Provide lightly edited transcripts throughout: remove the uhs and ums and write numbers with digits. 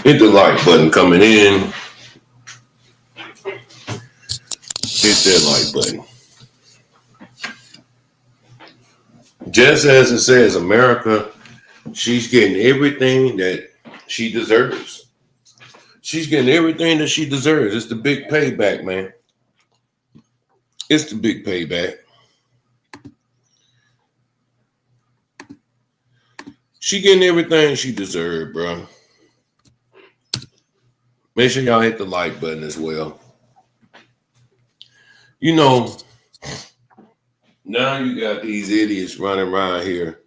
Hit the like button coming in. Hit that like button. Just as it says, America, she's getting everything that she deserves. She's getting everything that she deserves. It's the big payback, man. It's the big payback. She getting everything she deserved, bro. Make sure y'all hit the like button as well. You know, now you got these idiots running around here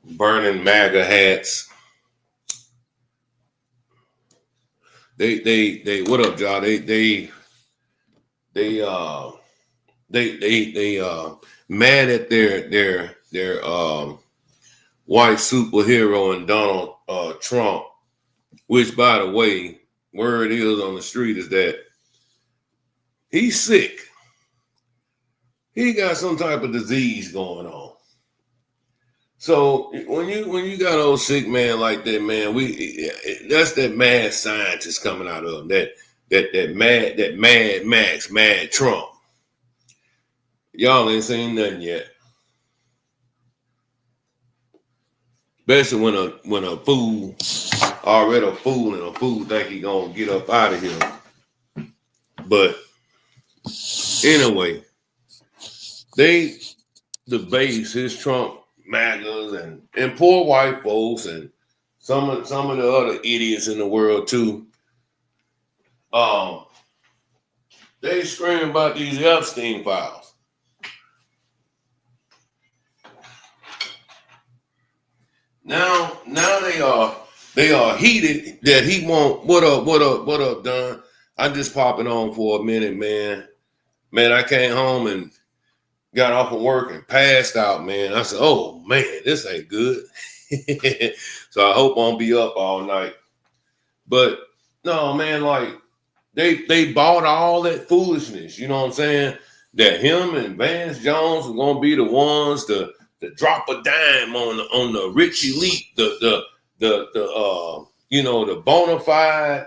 burning MAGA hats. They what up, y'all? They mad at their white superhero and Donald Trump, which, by the way, word is on the street is that he's sick. He got some type of disease going on. So when you got an old sick man like that, man, that's that mad scientist coming out of him, that mad Max, mad Trump. Y'all ain't seen nothing yet. Especially when a fool already a fool and a fool think he gonna get up out of here. But anyway, they debase his Trump MAGAs and poor white folks and some of the other idiots in the world too. They scream about these Epstein files. Now they are heated that he won't. What up, Don? I'm just popping on for a minute, man. Man, I came home and got off of work and passed out, man. I said, oh man, this ain't good. So I hope I won't be up all night. But no, man, like they bought all that foolishness, you know what I'm saying? That him and Vance Jones were gonna be the ones to drop a dime on the rich elite, the bona fide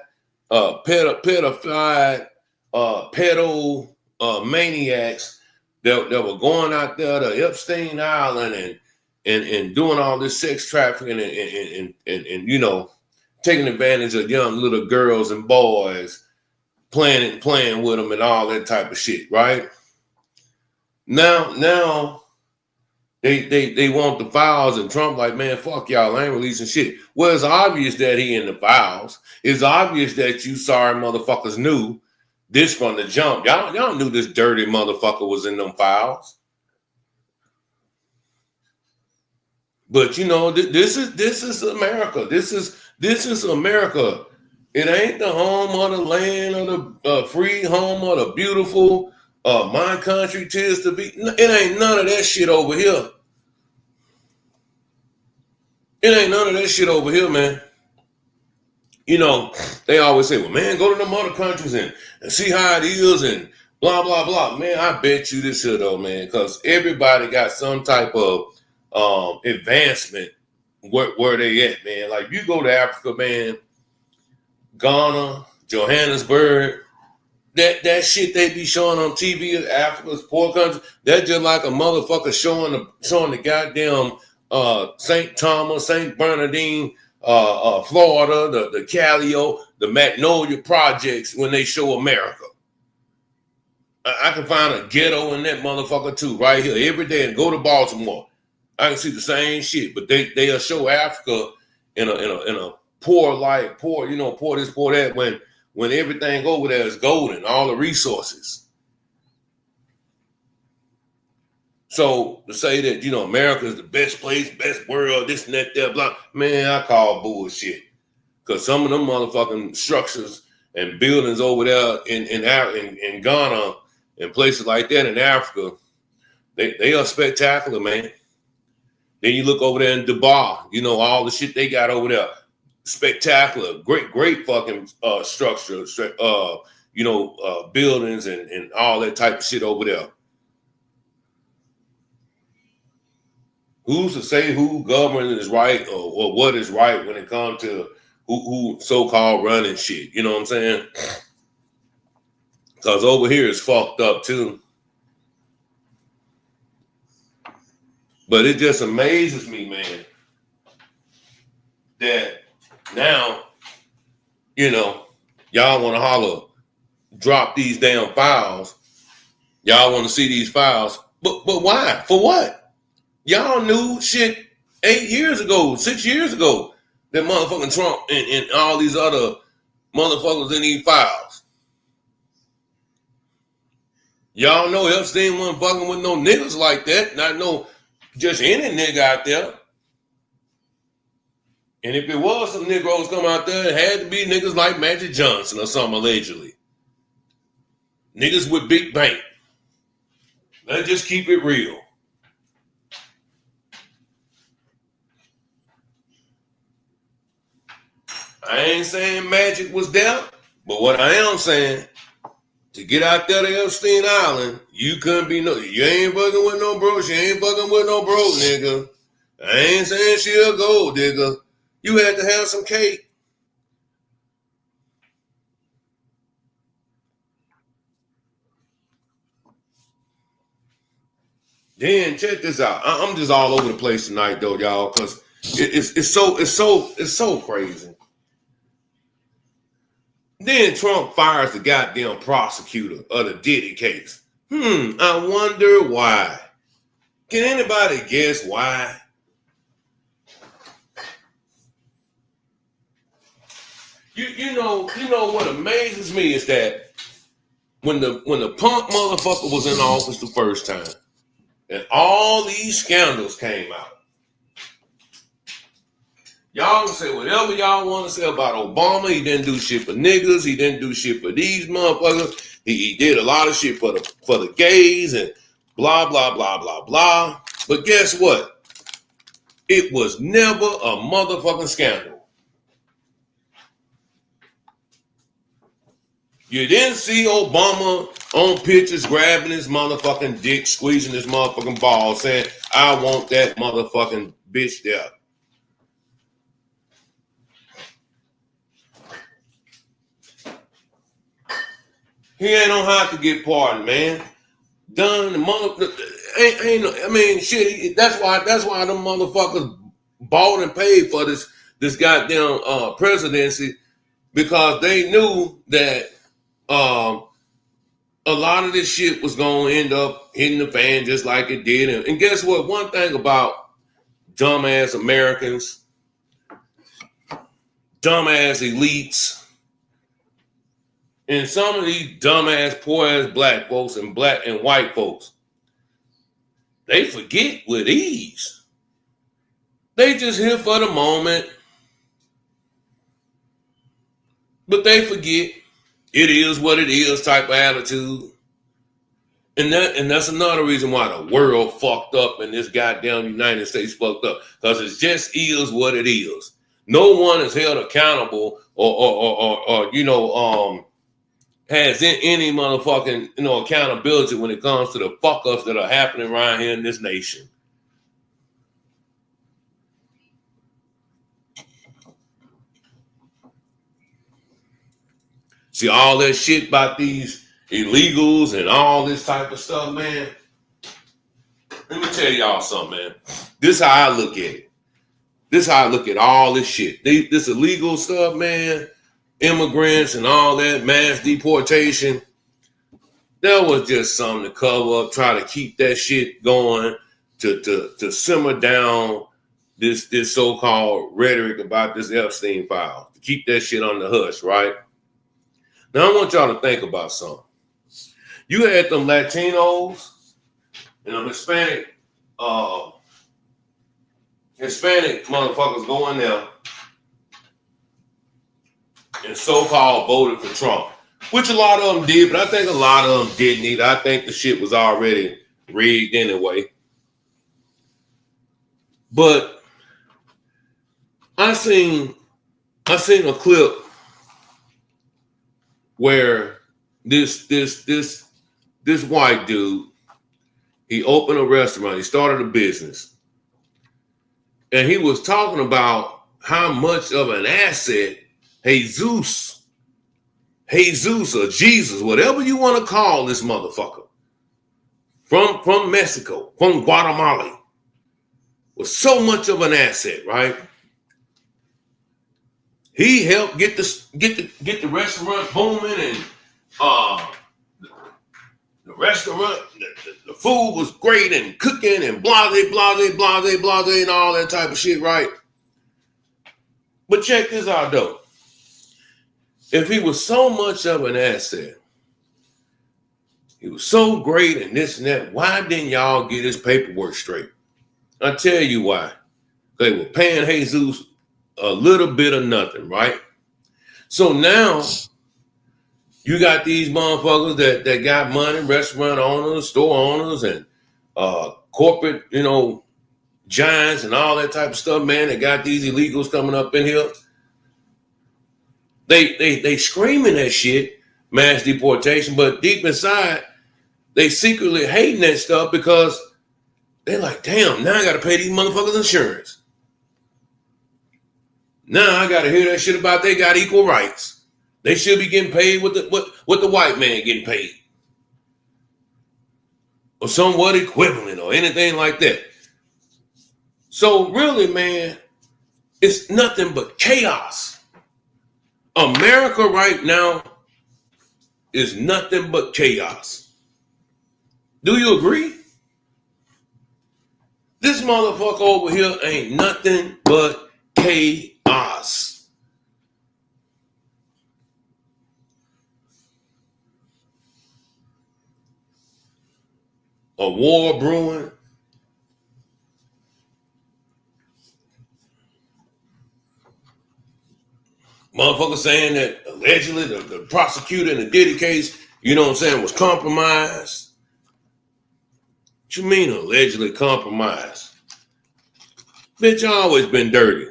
pedophile pedo maniacs that were going out there to Epstein Island and doing all this sex trafficking and you know, taking advantage of young little girls and boys, playing with them and all that type of shit, right? Now they want the files, and Trump like, man, fuck y'all, I ain't releasing shit. Well, it's obvious that he in the files. It's obvious that you sorry motherfuckers knew this from the jump. Y'all knew this dirty motherfucker was in them files. But you know, this is America. This is America. It ain't the home of the land of the free home of the beautiful. My country tis to be. It ain't none of that shit over here. It ain't none of that shit over here, man. You know, they always say, well, man, go to them other countries and see how it is and blah, blah, blah. Man, I bet you this here, though, man, because everybody got some type of advancement where they at, man. Like, you go to Africa, man, Ghana, Johannesburg, that shit they be showing on TV, Africa's poor country, that's just like a motherfucker showing the goddamn St. Thomas, St. Bernardine, Florida, the Callio, the Magnolia projects when they show America. I can find a ghetto in that motherfucker too, right here, every day, and go to Baltimore. I can see the same shit, but they'll show Africa in a poor life, poor this, poor that, when everything over there is golden, all the resources. So to say that, you know, America is the best place, best world, this and that, blah, man, I call bullshit. Because some of them motherfucking structures and buildings over there in Ghana and places like that in Africa, they are spectacular, man. Then you look over there in Dubai, you know, all the shit they got over there. Spectacular, great fucking structure. buildings and all that type of shit over there. Who's to say who government is right or what is right when it comes to who so-called running shit? You know what I'm saying? Because over here it's fucked up too. But it just amazes me, man, that now, y'all want to holler, drop these damn files. Y'all want to see these files. But why? For what? Y'all knew shit 8 years ago, 6 years ago, that motherfucking Trump and all these other motherfuckers in these files. Y'all know Epstein wasn't fucking with no niggas like that. Not no just any nigga out there. And if it was some Negroes come out there, it had to be niggas like Magic Johnson or something, allegedly. Niggas with big bank. Let's just keep it real. I ain't saying Magic was there, but what I am saying, to get out there to Epstein Island, you couldn't be you ain't fucking with no bro. She ain't fucking with no bro, nigga. I ain't saying she a gold digger. You had to have some cake. Then check this out. I'm just all over the place tonight, though, y'all, because it's so crazy. Then Trump fires the goddamn prosecutor of the Diddy case. I wonder why. Can anybody guess why? You know what amazes me is that when the punk motherfucker was in office the first time, and all these scandals came out. Y'all can say whatever y'all want to say about Obama. He didn't do shit for niggas. He didn't do shit for these motherfuckers. He did a lot of shit for the gays and blah, blah, blah, blah, blah. But guess what? It was never a motherfucking scandal. You didn't see Obama on pictures grabbing his motherfucking dick, squeezing his motherfucking ball, saying, I want that motherfucking bitch there. He ain't on how to get pardoned, man. Done the mother shit. That's why them motherfuckers bought and paid for this goddamn presidency, because they knew that a lot of this shit was gonna end up hitting the fan just like it did. And guess what? One thing about dumbass Americans, dumbass elites, and some of these dumbass, poor ass black folks and black and white folks, they forget with ease. They just here for the moment. But they forget it is what it is type of attitude. And that's another reason why the world fucked up and this goddamn United States fucked up. Because it just is what it is. No one is held accountable or has any motherfucking accountability when it comes to the fuck ups that are happening around here in this nation. See all that shit about these illegals and all this type of stuff, man. Let me tell y'all something, man. This is how I look at it. This is how I look at all this shit. This illegal stuff, man. Immigrants and all that, mass deportation. That was just something to cover up, try to keep that shit going, to simmer down this so-called rhetoric about this Epstein file. To keep that shit on the hush, right? Now I want y'all to think about something. You had them Latinos and them Hispanic motherfuckers going there and so-called voted for Trump, which a lot of them did, but I think a lot of them didn't either. I think the shit was already rigged anyway. But I seen a clip where this white dude, he opened a restaurant, he started a business, and he was talking about how much of an asset Jesus or Jesus, whatever you want to call this motherfucker, from Mexico, from Guatemala, was so much of an asset, right? He helped get the restaurant booming, and the restaurant, the food was great and cooking and blase, blase, blase, blase, and all that type of shit, right? But check this out, though. If he was so much of an asset, he was so great and this and that, why didn't y'all get his paperwork straight? I'll tell you why. They were paying Jesus a little bit of nothing, right? So now you got these motherfuckers that got money, restaurant owners, store owners, and corporate, giants and all that type of stuff, man, that got these illegals coming up in here. They screaming that shit, mass deportation, but deep inside, they secretly hating that stuff because they're like, damn, now I got to pay these motherfuckers insurance. Now I got to hear that shit about they got equal rights. They should be getting paid what the white man getting paid. Or somewhat equivalent or anything like that. So really, man, it's nothing but chaos. America right now is nothing but chaos. Do you agree? This motherfucker over here ain't nothing but chaos. A war brewing. Motherfucker saying that allegedly the prosecutor in the Diddy case, was compromised. What you mean allegedly compromised? Bitch, I always been dirty.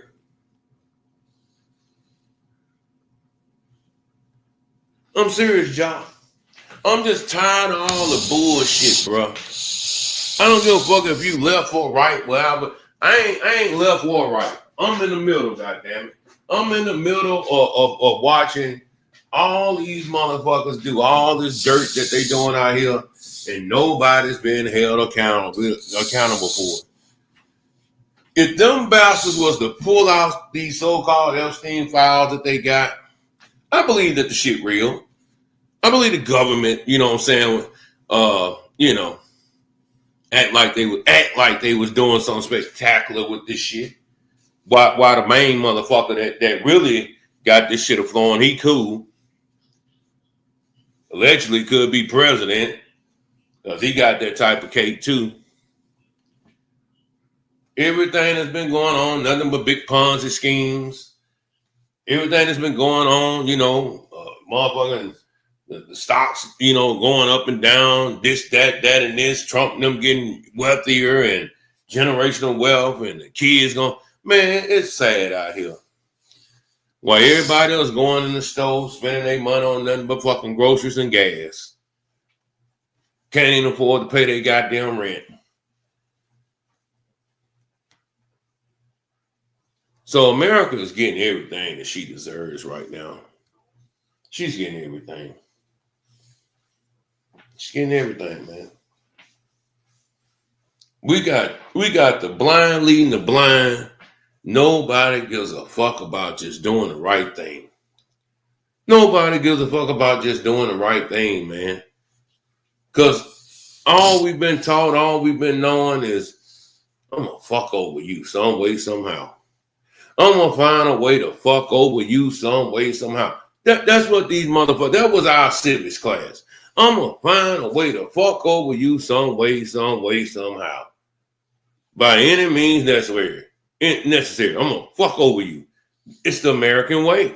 I'm serious, y'all. I'm just tired of all the bullshit, bro. I don't give a fuck if you left or right, whatever. I ain't left or right. I'm in the middle, goddammit. I'm in the middle of watching all these motherfuckers do all this dirt that they doing out here, and nobody's been held accountable for it. If them bastards was to pull out these so-called Epstein files that they got, I believe that the shit real. I believe the government, act like they was doing something spectacular with this shit. Why the main motherfucker that really got this shit flowing, he cool. Allegedly could be president because he got that type of cake too. Everything that's been going on, nothing but big Ponzi schemes. Everything that's been going on, motherfucking the stocks, going up and down, this, that, and this, Trump and them getting wealthier and generational wealth, and the kids going, man, it's sad out here. While everybody else going in the store, spending their money on nothing but fucking groceries and gas. Can't even afford to pay their goddamn rent. So America is getting everything that she deserves right now. She's getting everything. She's getting everything, man. We got the blind leading the blind. Nobody gives a fuck about just doing the right thing. Nobody gives a fuck about just doing the right thing, man. Because all we've been taught, all we've been knowing is, I'm going to fuck over you some way, somehow. I'm going to find a way to fuck over you some way, somehow. That's what these motherfuckers, that was our civics class. I'm going to find a way to fuck over you some way, somehow. By any means necessary. I'm going to fuck over you. It's the American way.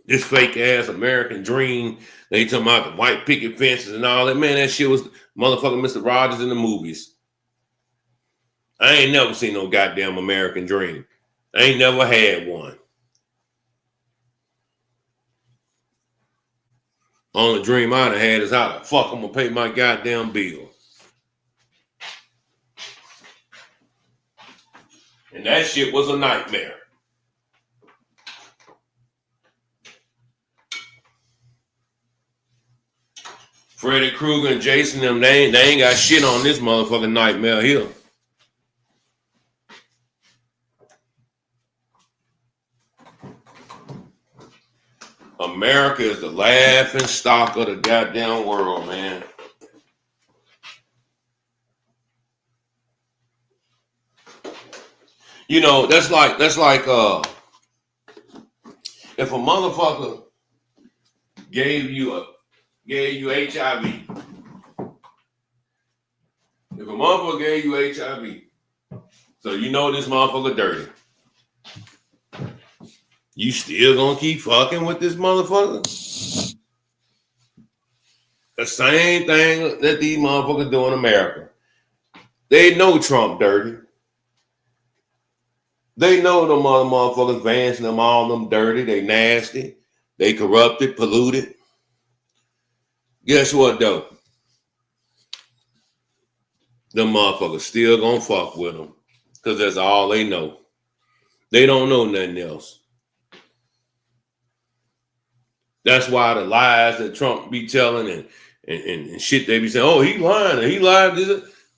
This fake ass American dream. They talking about the white picket fences and all that. Man, that shit was motherfucking Mr. Rogers in the movies. I ain't never seen no goddamn American dream. I ain't never had one. Only dream I done had is how the fuck I'm gonna pay my goddamn bill. And that shit was a nightmare. Freddy Krueger and Jason, them, they ain't got shit on this motherfucking nightmare here. America is the laughing stock of the goddamn world, man. You know, that's like if a motherfucker gave you HIV. If a motherfucker gave you HIV, so you know this motherfucker dirty, you still gonna keep fucking with this motherfucker? The same thing that these motherfuckers do in America. They know Trump dirty. They know them other motherfuckers, Vance and them, all them dirty. They nasty. They corrupted, polluted. Guess what, though? Them motherfuckers still gonna fuck with them because that's all they know. They don't know nothing else. That's why the lies that Trump be telling and shit they be saying, oh, he lying, he lied.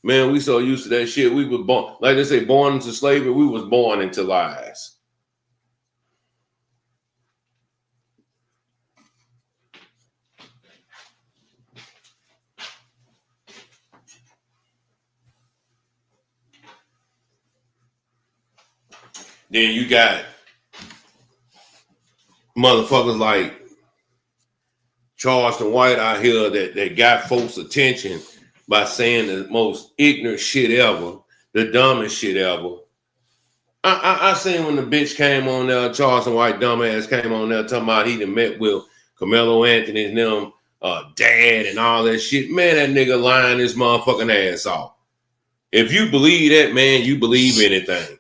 Man, we so used to that shit. We were born, like they say, born into slavery. We was born into lies. Then you got motherfuckers like Charleston White out here that got folks' attention by saying the most ignorant shit ever, the dumbest shit ever. I seen when the bitch came on there, Charleston White dumbass came on there talking about he done met with Carmelo Anthony and them dad and all that shit. Man, that nigga lying his motherfucking ass off. If you believe that, man, you believe anything.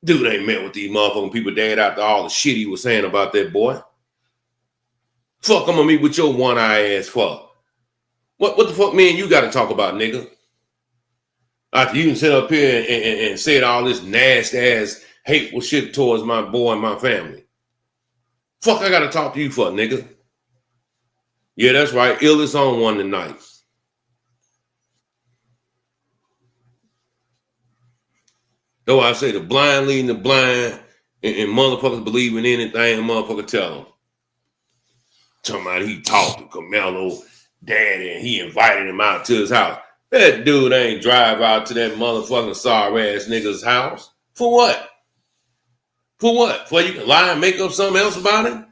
Dude ain't met with these motherfucking people dad after all the shit he was saying about that boy. Fuck, I'm gonna meet with your one-eye ass fuck. What the fuck, man, you gotta talk about, nigga? After you can sit up here and said all this nasty ass hateful shit towards my boy and my family. Fuck, I gotta talk to you for, nigga. Yeah, that's right. Illest on one tonight. Though I say the blind leading the blind and motherfuckers believe in anything a motherfucker tell them. Talking about he talked to Carmelo daddy and he invited him out to his house. That dude ain't drive out to that motherfucking sorry ass nigga's house. For what? For what? For you can lie and make up something else about it?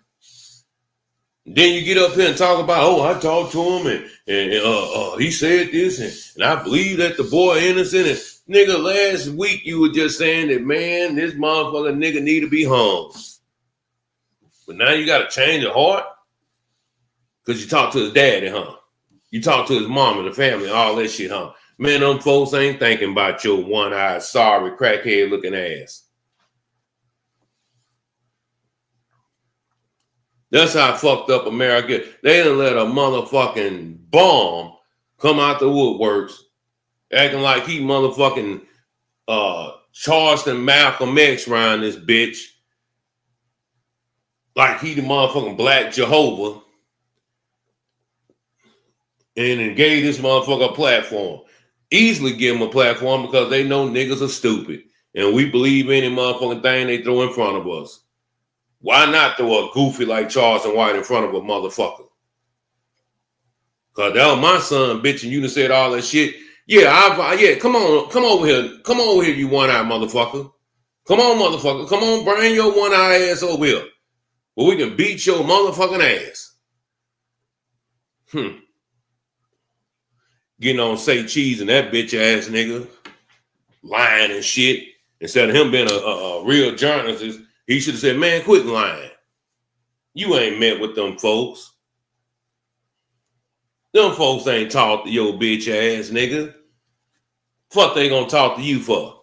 Then you get up here and talk about, oh, I talked to him and he said this and I believe that the boy innocent. And nigga, last week you were just saying that, man, this motherfucker nigga need to be hung. But now you got to change your heart? Because you talked to his daddy, huh? You talk to his mom and the family, all that shit, huh? Man, them folks ain't thinking about your one-eyed, sorry, crackhead-looking ass. That's how fucked up America. They done let a motherfucking bomb come out the woodworks, acting like he motherfucking Charleston Malcolm X around this bitch. Like he the motherfucking Black Jehovah. And then gave this motherfucker a platform. Easily give him a platform because they know niggas are stupid. And we believe any motherfucking thing they throw in front of us. Why not throw a goofy like Charleston White in front of a motherfucker? Because that was my son, bitch, and you done said all that shit. Yeah, come over here, you one-eyed motherfucker. Come on, motherfucker. Come on, bring your one-eyed ass over here. Well, we can beat your motherfucking ass. Getting on say cheese and that bitch ass nigga lying and shit. Instead of him being a real journalist, he should have said, man, quit lying. You ain't met with them folks. Them folks ain't talked to your bitch ass nigga. Fuck they gonna talk to you for?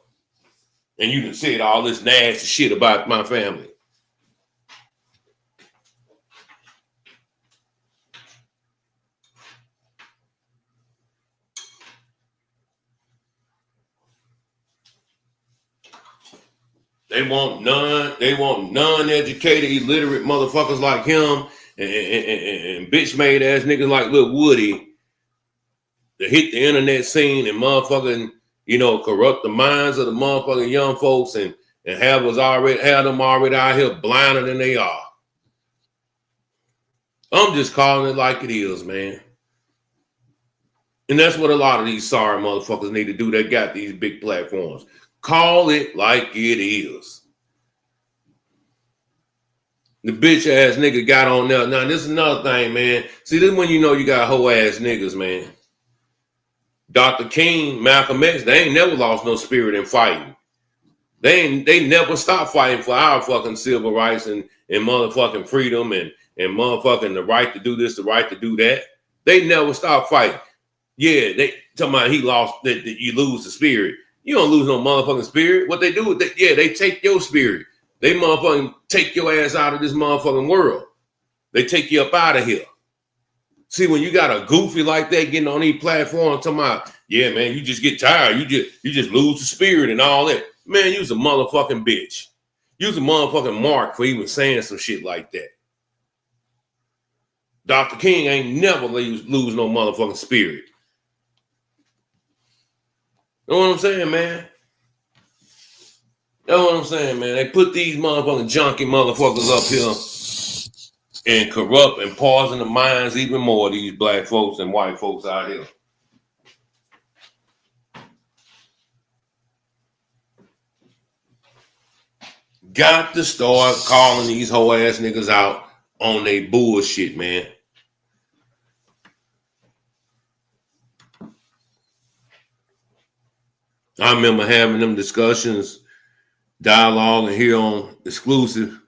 And you done said all this nasty shit about my family. They want non-educated, illiterate motherfuckers like him and bitch made ass niggas like Lil Woody to hit the internet scene and motherfucking, corrupt the minds of the motherfucking young folks and have them already out here blinder than they are. I'm just calling it like it is, man. And that's what a lot of these sorry motherfuckers need to do that got these big platforms. Call it like it is. The bitch ass nigga got on there. Now, this is another thing, man. See, this is when you know you got hoe ass niggas, man. Dr. King, Malcolm X, they ain't never lost no spirit in fighting. They never stopped fighting for our fucking civil rights and motherfucking freedom and motherfucking the right to do this, the right to do that. They never stopped fighting. Yeah, they talking about he lost that you lose the spirit. You don't lose no motherfucking spirit. What they do, they take your spirit. They motherfucking take your ass out of this motherfucking world. They take you up out of here. See, when you got a goofy like that getting on these platforms talking about, yeah, man, you just get tired. You just lose the spirit and all that. Man, you's a motherfucking bitch. You's a motherfucking mark for even saying some shit like that. Dr. King ain't never lose no motherfucking spirit. You know what I'm saying, man? That's what I'm saying, man. They put these motherfucking junkie motherfuckers up here and corrupt and poison the minds even more of these black folks and white folks out here. Got to start calling these hoe ass niggas out on they bullshit, man. I remember having them discussions, dialogue, and here on Exclusive.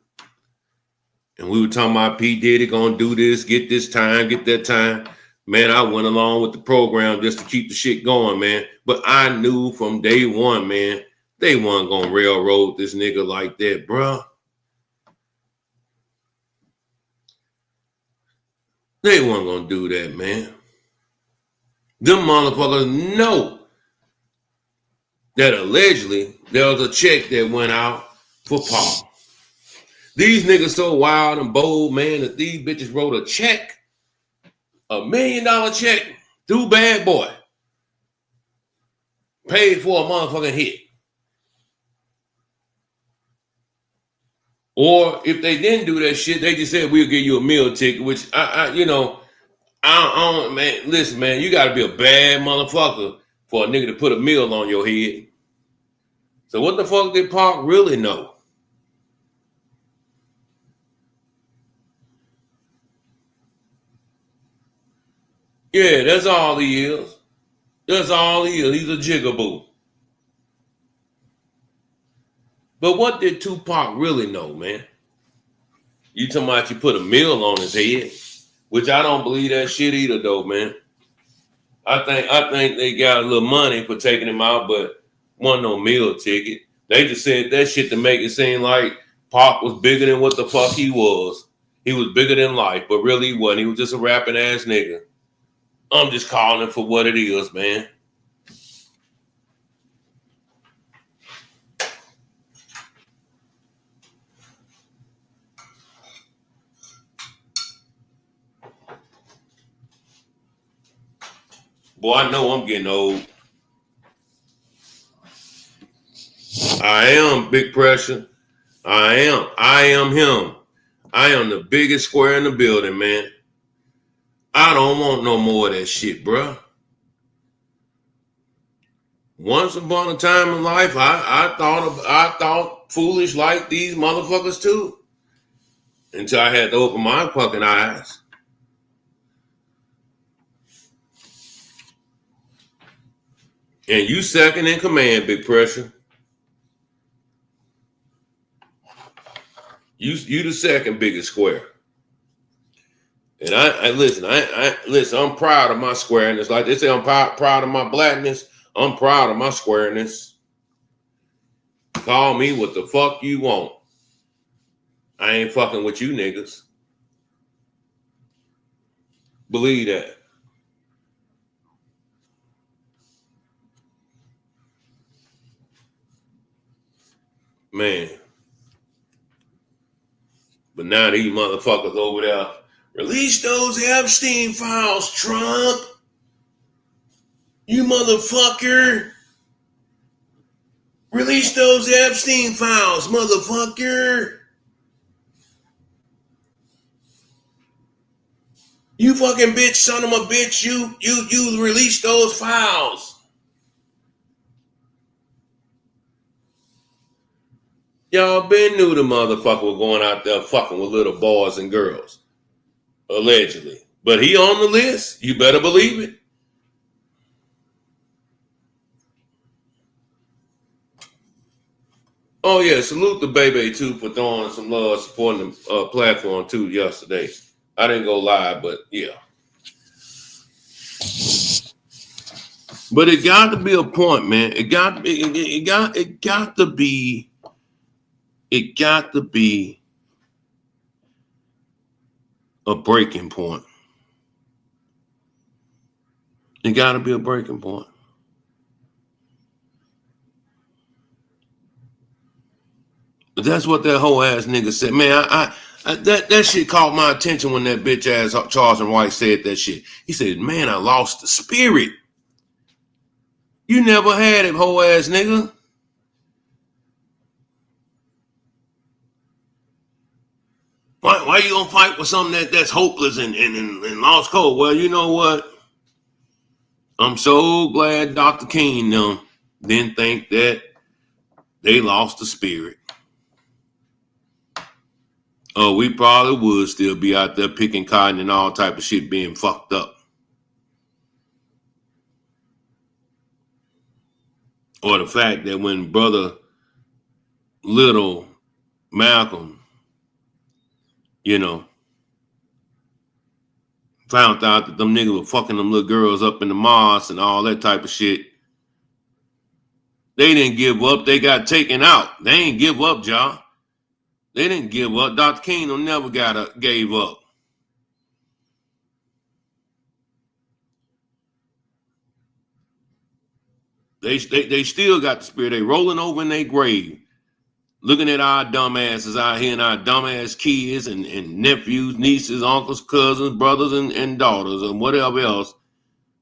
And we were talking about P. Diddy gonna do this, get this time, get that time. Man, I went along with the program just to keep the shit going, man. But I knew from day one, man, they weren't gonna railroad this nigga like that, bro. They weren't gonna do that, man. Them motherfuckers know that allegedly there was a check that went out for Paul. These niggas so wild and bold, man, that these bitches wrote a check, $1 million check through Bad Boy. Paid for a motherfucking hit. Or if they didn't do that shit, they just said, we'll give you a meal ticket, which I don't, man, listen, man, you gotta be a bad motherfucker for a nigga to put a meal on your head. So what the fuck did Pac really know? Yeah, that's all he is. That's all he is. He's a jigaboo. But what did Tupac really know, man? You talking about you put a meal on his head, which I don't believe that shit either, though, man. I think they got a little money for taking him out, but wasn't no meal ticket. They just said that shit to make it seem like Pac was bigger than what the fuck he was. He was bigger than life, but really he wasn't. He was just a rapping ass nigga. I'm just calling it for what it is, man. Boy, I know I'm getting old. I am Big Pressure. I am him. I am the biggest square in the building, man. I don't want no more of that shit, bro. Once upon a time in life, I thought foolish like these motherfuckers too. Until I had to open my fucking eyes. And you second in command, Big Pressure. You the second biggest square. And I listen, I'm proud of my squareness. Like they say, I'm proud of my blackness. I'm proud of my squareness. Call me what the fuck you want. I ain't fucking with you niggas. Believe that. Man. But now these motherfuckers over there, release those Epstein files, Trump. You motherfucker. Release those Epstein files, motherfucker. You fucking bitch, son of a bitch. You release those files. Y'all been knew the motherfucker was going out there fucking with little boys and girls. Allegedly. But he on the list. You better believe it. Oh yeah, salute the baby too for throwing some love, supporting the platform too yesterday. I didn't go live, but yeah. But it got to be a point, man. It got to be a breaking point. It got to be a breaking point. But that's what that whole ass nigga said. Man, that shit caught my attention when that bitch ass Charles and White said that shit. He said, man, I lost the spirit. You never had it, whole ass nigga. Why you gonna fight with something that's hopeless and lost cold? Well, you know what? I'm so glad Dr. King didn't think that they lost the spirit. Oh, we probably would still be out there picking cotton and all type of shit being fucked up. Or the fact that when brother little Malcolm, found out that them niggas were fucking them little girls up in the mosque and all that type of shit. They didn't give up. They got taken out. They ain't give up, y'all. They didn't give up. Dr. King never gave up. They still got the spirit. They rolling over in their grave, looking at our dumbasses out here and our dumbass kids and nephews, nieces, uncles, cousins, brothers, and daughters, and whatever else,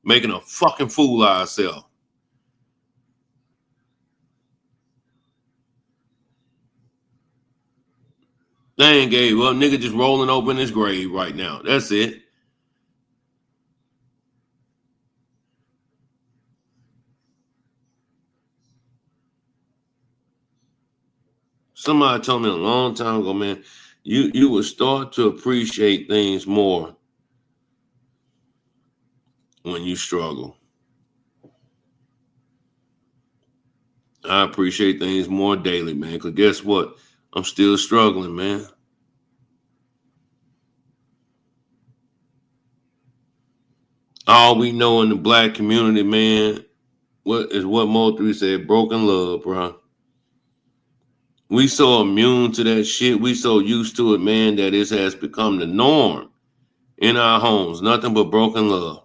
making a fucking fool of ourselves. They ain't gave up. Nigga just rolling over in his grave right now. That's it. Somebody told me a long time ago, man, you will start to appreciate things more when you struggle. I appreciate things more daily, man, because guess what? I'm still struggling, man. All we know in the black community, man, what Mo3 said, broken love, bro. We so immune to that shit. We so used to it, man, that it has become the norm in our homes. Nothing but broken love.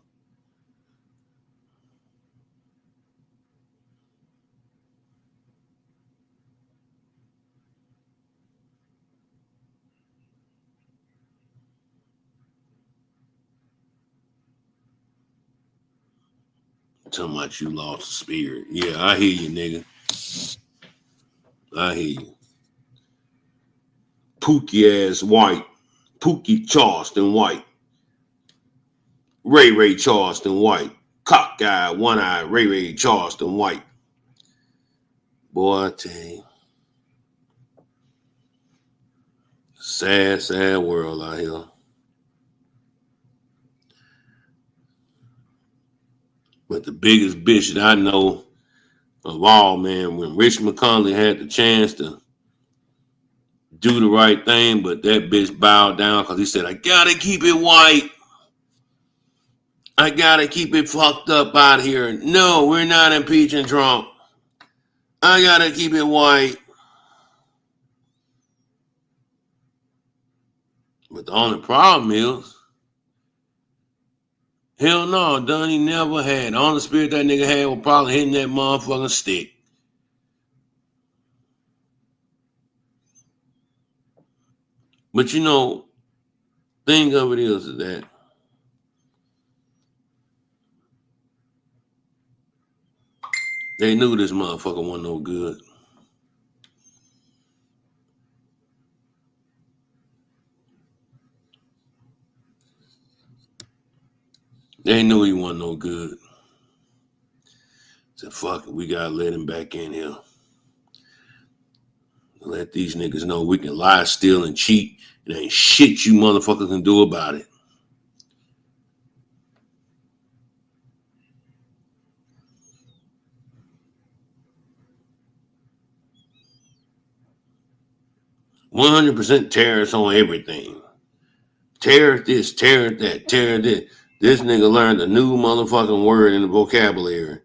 Talking about you lost the spirit. Yeah, I hear you, nigga. I hear you. Pookie ass White. Pookie Charleston White. Ray Charleston White. Cockeyed, one-eyed Ray Charleston White. Boy, I tell you. Sad, sad world out here. But the biggest bitch that I know of all, man, when Rich McConley had the chance to do the right thing, but that bitch bowed down because he said, I gotta keep it white. I gotta keep it fucked up out here. No, we're not impeaching Trump. I gotta keep it white. But the only problem is, hell no, Donnie never had. The only spirit that nigga had was probably hitting that motherfucking stick. But you know, thing of it is that they knew this motherfucker wasn't no good. They knew he wasn't no good. Said, fuck it, we gotta let him back in here. Let these niggas know we can lie, steal, and cheat. It ain't shit you motherfuckers can do about it. $100% tariffs on everything. Tariff this, tariff that, tariff this. This nigga learned a new motherfucking word in the vocabulary,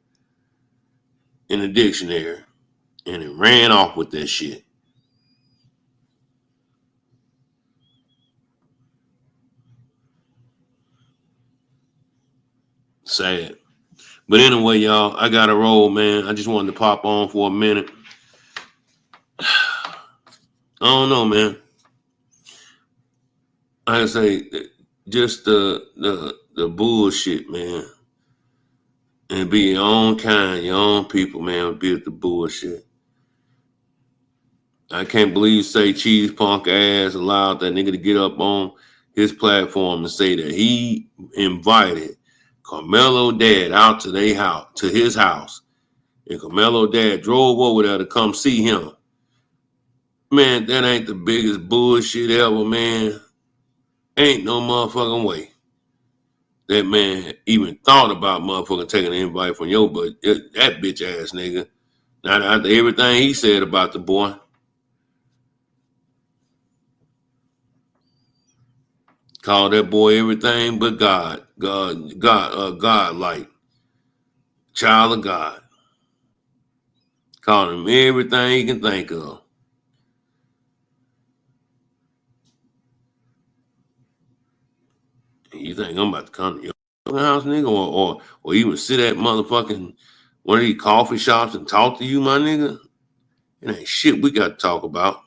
in the dictionary, and it ran off with that shit. Sad. But anyway, y'all, I gotta roll, man. I just wanted to pop on for a minute. I don't know, man. I say just the bullshit, man. And be your own kind, your own people, man. Be with the bullshit. I can't believe Say Cheese Punk ass allowed that nigga to get up on his platform and say that he invited Carmelo dad out to their house, to his house, and Carmelo dad drove over there to come see him. Man, that ain't the biggest bullshit ever, man. Ain't no motherfucking way that man even thought about motherfucking taking an invite from your butt. That bitch ass nigga. Not after everything he said about the boy. Called that boy everything but God. God like. Child of God. Called him everything he can think of. You think I'm about to come to your house, nigga, or even sit at motherfucking one of these coffee shops and talk to you, my nigga? It ain't shit we got to talk about.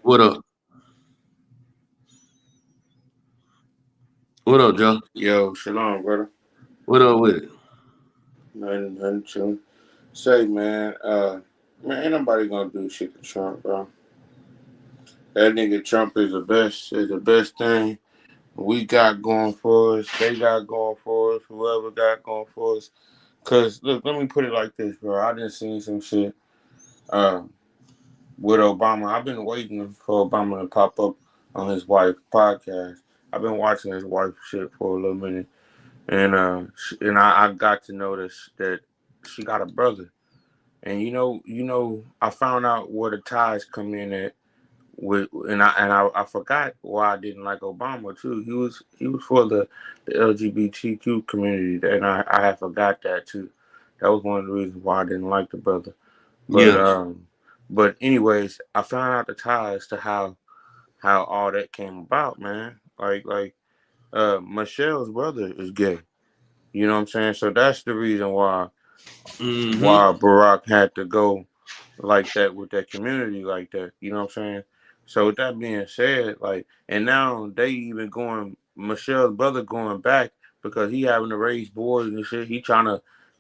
What up? What up, Joe? Yo, shalom, brother. What up with it? Nothing to say, man. Man, ain't nobody gonna do shit to Trump, bro. That nigga Trump is the best thing we got going for us. They got going for us. Whoever got going for us. Cause look, let me put it like this, bro. I done seen some shit uh, with Obama. I've been waiting for Obama to pop up on his wife's podcast. I've been watching his wife shit for a little minute. And I got to notice that she got a brother, and I found out where the ties come in at with, and I forgot why I didn't like Obama too. He was for the LGBTQ community, and I had forgot that too. That was one of the reasons why I didn't like the brother. But Yeah. but anyways, I found out the ties to how all that came about, man. Michelle's brother is gay. You know what I'm saying? So that's the reason Mm-hmm. why Barack had to go like that with that community like that. You know what I'm saying? So with that being said, like, and now they even going Michelle's brother going back because he having to raise boys and shit. He trying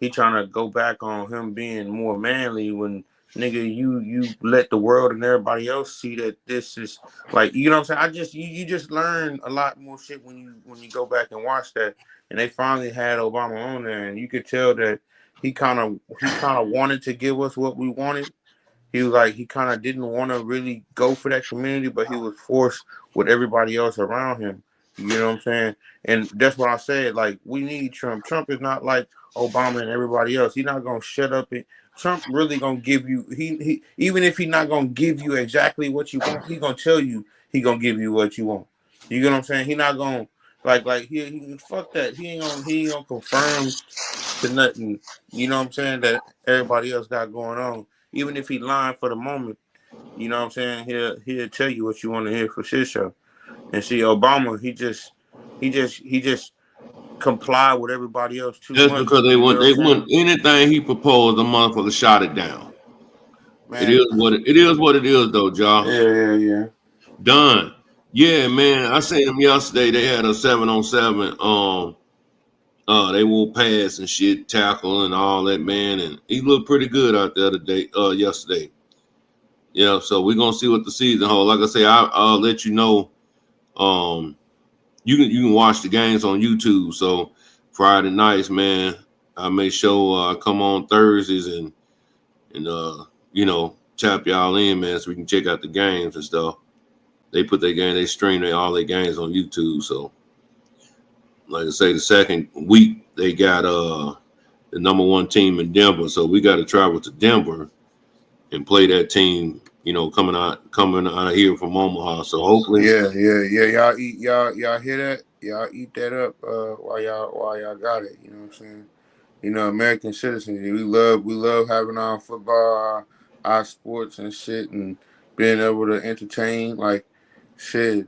to go back on him being more manly when nigga you let the world and everybody else see that this is like, you know what I'm saying. You just learn a lot more shit when you go back and watch that. And they finally had Obama on there, and you could tell that he kind of wanted to give us what we wanted. He kind of didn't want to really go for that community, but he was forced with everybody else around him. You know what I'm saying? And that's what I said. Like, we need Trump. Trump is not like Obama and everybody else. He's not gonna shut up. Trump really gonna give you. He even if he's not gonna give you exactly what you want, he gonna tell you he gonna give you what you want. You get what I'm saying? He not gonna he fuck that. He ain't gonna confirm to nothing. You know what I'm saying, that everybody else got going on. Even if he lying for the moment, you know what I'm saying, he'll tell you what you want to hear for shit show. And see, Obama, he just comply with everybody else too Just much. because You get what I'm they saying? want anything he proposed, the motherfucker shot it down. It man. is what it is. What it is, though, y'all. Yeah. Done. Yeah, man. I seen them yesterday. They had a 7-on-7. They will pass and shit, tackle and all that, man. And he looked pretty good out there today. Yesterday. Yeah. So we're gonna see what the season holds. Like I say, I'll let you know. Um, you can watch the games on YouTube. So Friday nights, man, I make sure I come on Thursdays and tap y'all in, man, so we can check out the games and stuff. They put they stream all their games on YouTube. So like I say, the second week they got the number one team in Denver. So we got to travel to Denver and play that team, coming out of here from Omaha. So hopefully, Yeah. Y'all hear that? Y'all eat that up while y'all got it. You know what I'm saying? American citizens, we love having our football, our sports and shit, and being able to entertain. Like, shit,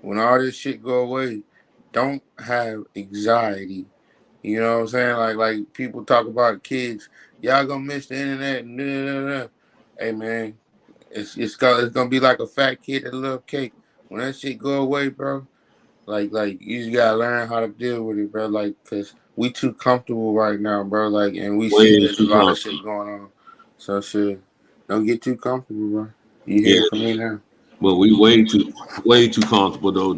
when all this shit go away, don't have anxiety. You know what I'm saying? Like people talk about kids, y'all gonna miss the internet and da. Hey man, it's gonna be like a fat kid that love cake. When that shit go away, bro, like you just gotta learn how to deal with it, bro. Like, cause we too comfortable right now, bro. Like, and we see way there's a too lot of comfortable. shit going on. So shit, don't get too comfortable, bro. You hear Yeah, it from me now. but we way too comfortable though,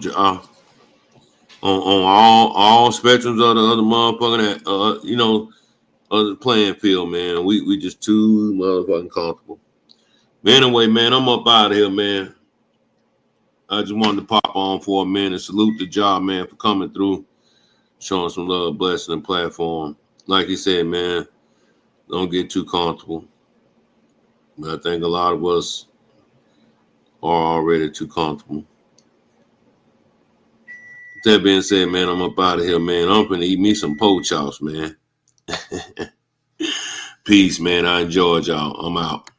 on all spectrums of the other motherfucking other playing field, man. We just too motherfucking comfortable. But anyway, man, I'm up out of here, man. I just wanted to pop on for a minute. Salute the job, man, for coming through, showing some love, blessing, and platform. Like he said, man, don't get too comfortable. But I think a lot of us are already too comfortable. That being said, man, I'm up out of here, man. I'm gonna eat me some pork chops, man. Peace, man. I enjoyed y'all. I'm out.